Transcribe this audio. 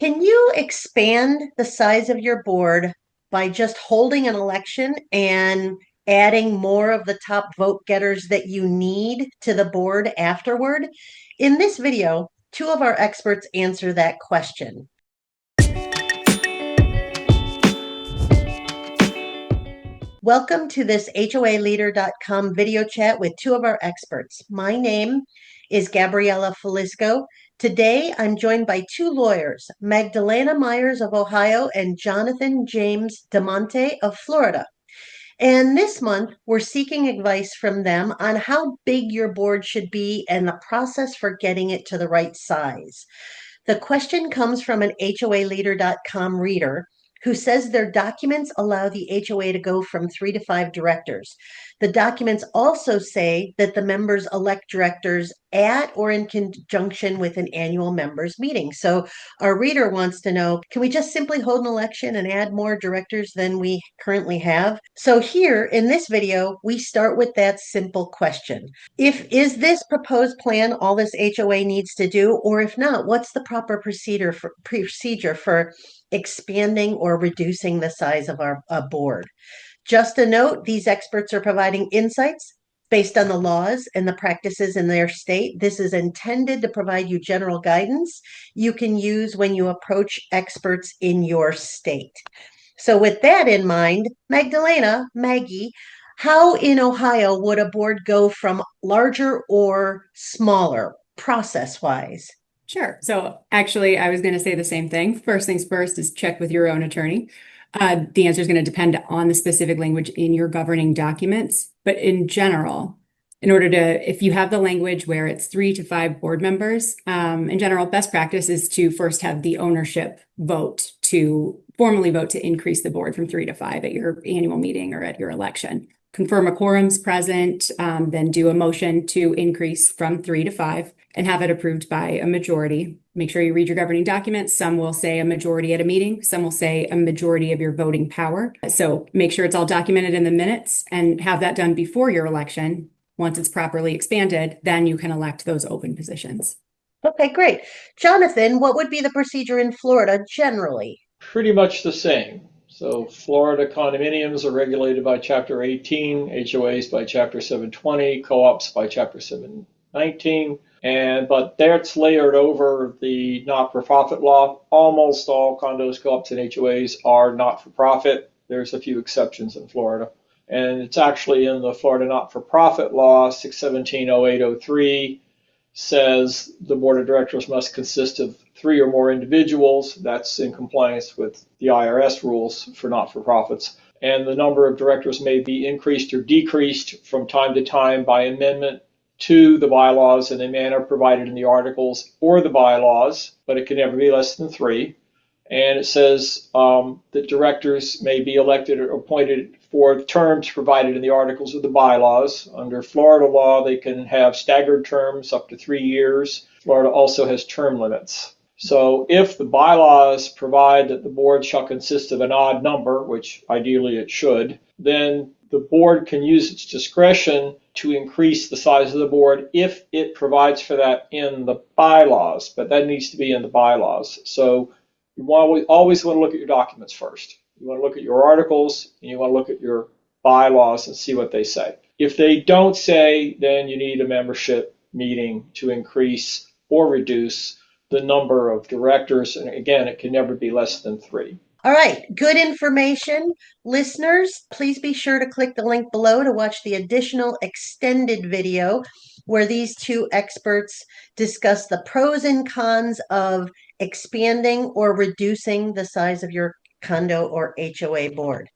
Can you expand the size of your board by just holding an election and adding more of the top vote getters that you need to the board afterward? In this video, two of our experts answer that question. Welcome to this HOAleader.com video chat with two of our experts. My name is Gabriella Falisco. Today, I'm joined by two lawyers, Magdalena Myers of Ohio and Jonathan James DeMonte of Florida. And this month, we're seeking advice from them on how big your board should be and the process for getting it to the right size. The question comes from an HOAleader.com reader who says their documents allow the HOA to go from 3 to 5 directors. The documents also say that the members elect directors at or in conjunction with an annual members meeting. So our reader wants to know, can we just simply hold an election and add more directors than we currently have? So here in this video, we start with that simple question. Is this proposed plan all this HOA needs to do, or if not, what's the proper procedure for expanding or reducing the size of our board? Just a note, these experts are providing insights based on the laws and the practices in their state. This is intended to provide you general guidance you can use when you approach experts in your state. So with that in mind, Maggie, how in Ohio would a board go from larger or smaller process-wise? Sure. So actually, I was going to say the same thing. First things first is check with your own attorney. The answer is going to depend on the specific language in your governing documents. But in general, if you have the language where it's 3 to 5 board members, in general, best practice is to first have the ownership formally vote to increase the board from 3 to 5 at your annual meeting or at your election. Confirm a quorum's present, then do a motion to increase from 3 to 5 and have it approved by a majority. Make sure you read your governing documents. Some will say a majority at a meeting. Some will say a majority of your voting power. So make sure it's all documented in the minutes and have that done before your election. Once it's properly expanded, then you can elect those open positions. Okay, great. Jonathan, what would be the procedure in Florida generally? Pretty much the same. So Florida condominiums are regulated by Chapter 18, HOAs by Chapter 720, co-ops by Chapter 719, but that's layered over the not-for-profit law. Almost all condos, co-ops, and HOAs are not-for-profit. There's a few exceptions in Florida. And it's actually in the Florida not-for-profit law, 617-0803, says the board of directors must consist of 3 or more individuals. That's in compliance with the IRS rules for not-for-profits. And the number of directors may be increased or decreased from time to time by amendment to the bylaws in a manner provided in the articles or the bylaws, but it can never be less than 3. And it says that directors may be elected or appointed for terms provided in the articles or the bylaws. Under Florida law, they can have staggered terms up to 3 years. Florida also has term limits. So if the bylaws provide that the board shall consist of an odd number, which ideally it should, then the board can use its discretion to increase the size of the board if it provides for that in the bylaws, but that needs to be in the bylaws. So you always want to look at your documents first. You want to look at your articles and you want to look at your bylaws and see what they say. If they don't say, then you need a membership meeting to increase or reduce the number of directors. And again, it can never be less than 3. All right, good information. Listeners, please be sure to click the link below to watch the additional extended video where these two experts discuss the pros and cons of expanding or reducing the size of your condo or HOA board.